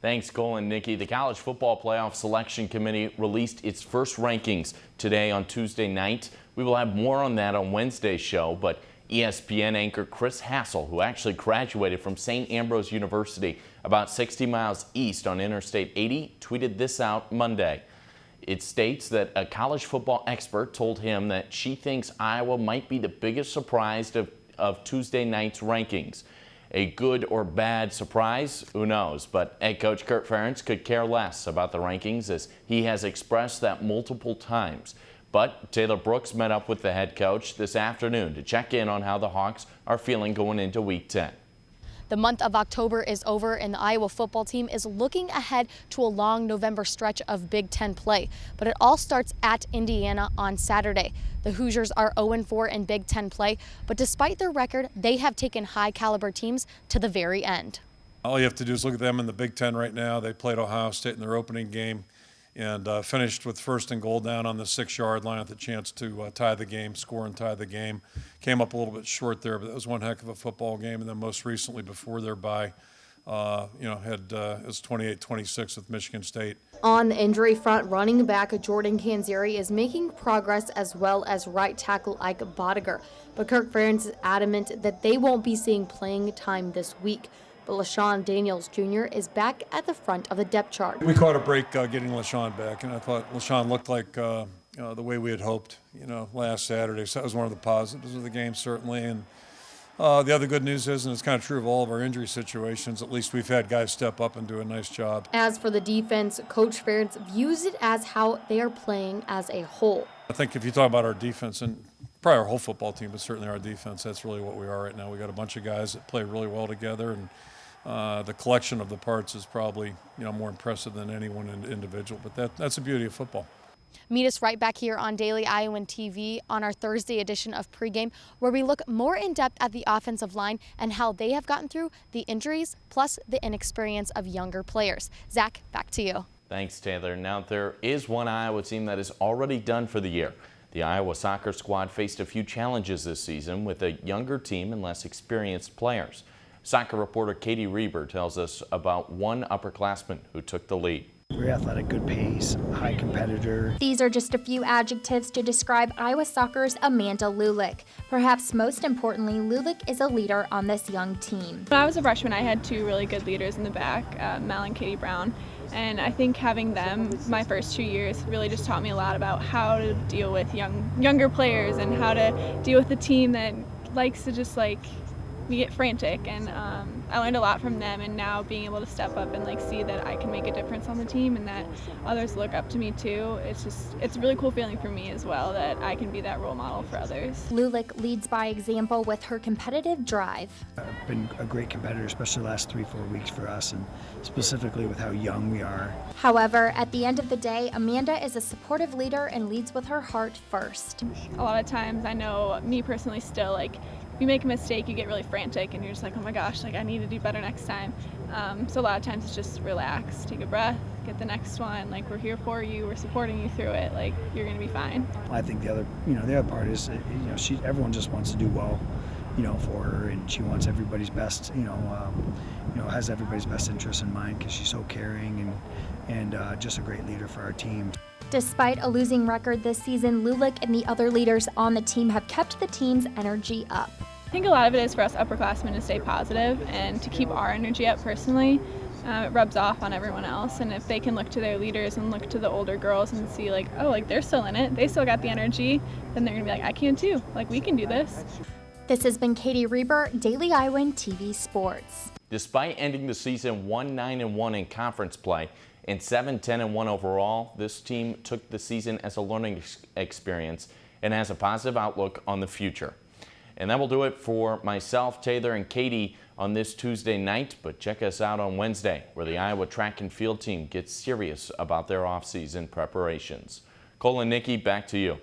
Thanks, Cole and Nikki. The College Football Playoff Selection Committee released its first rankings today on Tuesday night. We will have more on that on Wednesday's show, but ESPN anchor Chris Hassel, who actually graduated from St. Ambrose University about 60 miles east on Interstate 80, tweeted this out Monday. It states that a college football expert told him that she thinks Iowa might be the biggest surprise of Tuesday night's rankings. A good or bad surprise? Who knows? But head coach Kirk Ferentz could care less about the rankings, as he has expressed that multiple times. But Taylor Brooks met up with the head coach this afternoon to check in on how the Hawks are feeling going into Week 10. The month of October is over, and the Iowa football team is looking ahead to a long November stretch of Big Ten play. But it all starts at Indiana on Saturday. The Hoosiers are 0-4 in Big Ten play, but despite their record, they have taken high-caliber teams to the very end. All you have to do is look at them in the Big Ten right now. They played Ohio State in their opening game and finished with 1st and goal down on the 6-yard line with a chance to tie the game, score and tie the game. Came up a little bit short there, but that was one heck of a football game. And then most recently, before their bye, it was 28-26 with Michigan State. On the injury front, running back Jordan Canzeri is making progress, as well as right tackle Ike Bodiger. But Kirk Ferentz is adamant that they won't be seeing playing time this week. But LaShawn Daniels Jr. is back at the front of the depth chart. We caught a break getting LaShawn back, and I thought LaShawn looked like the way we had hoped, last Saturday. So that was one of the positives of the game, certainly. And the other good news is, and it's kind of true of all of our injury situations, at least we've had guys step up and do a nice job. As for the defense, Coach Ferentz views it as how they are playing as a whole. I think if you talk about our defense, and probably our whole football team, but certainly our defense, that's really what we are right now. We got a bunch of guys that play really well together, and the collection of the parts is probably more impressive than any one individual. But that's the beauty of football. Meet us right back here on Daily Iowan TV on our Thursday edition of Pregame, where we look more in depth at the offensive line and how they have gotten through the injuries, plus the inexperience of younger players. Zach, back to you. Thanks, Taylor. Now, there is one Iowa team that is already done for the year. The Iowa soccer squad faced a few challenges this season with a younger team and less experienced players. Soccer reporter Katie Reber tells us about one upperclassman who took the lead. Very athletic, good pace, high competitor. These are just a few adjectives to describe Iowa soccer's Amanda Lulick. Perhaps most importantly, Lulick is a leader on this young team. When I was a freshman, I had 2 really good leaders in the back, Mel and Katie Brown. And I think having them my first 2 years really just taught me a lot about how to deal with younger players and how to deal with a team that likes to just we get frantic, and I learned a lot from them, and now being able to step up and see that I can make a difference on the team and that others look up to me too. It's a really cool feeling for me as well that I can be that role model for others. Lulick leads by example with her competitive drive. Been a great competitor, especially the last 3-4 weeks for us, and specifically with how young we are. However, at the end of the day, Amanda is a supportive leader and leads with her heart first. A lot of times, I know me personally still, if you make a mistake, you get really frantic and you're just oh my gosh, I need to do better next time. So a lot of times it's just relax, take a breath, get the next one. We're here for you, we're supporting you through it. You're gonna be fine. I think the other part is, everyone just wants to do well, for her, and she wants everybody's best, has everybody's best interest in mind, because she's so caring and just a great leader for our team. Despite a losing record this season, Lulick and the other leaders on the team have kept the team's energy up. I think a lot of it is for us upperclassmen to stay positive and to keep our energy up personally. It rubs off on everyone else, and if they can look to their leaders and look to the older girls and see they're still in it, they still got the energy, then they're gonna be I can too, we can do this. This has been Katie Reber, Daily Iowan TV Sports. Despite ending the season 1-9-1 in conference play and 7-10-1 overall, this team took the season as a learning experience and has a positive outlook on the future. And that will do it for myself, Taylor, and Katie on this Tuesday night. But check us out on Wednesday, where the Iowa track and field team gets serious about their off-season preparations. Cole and Nikki, back to you.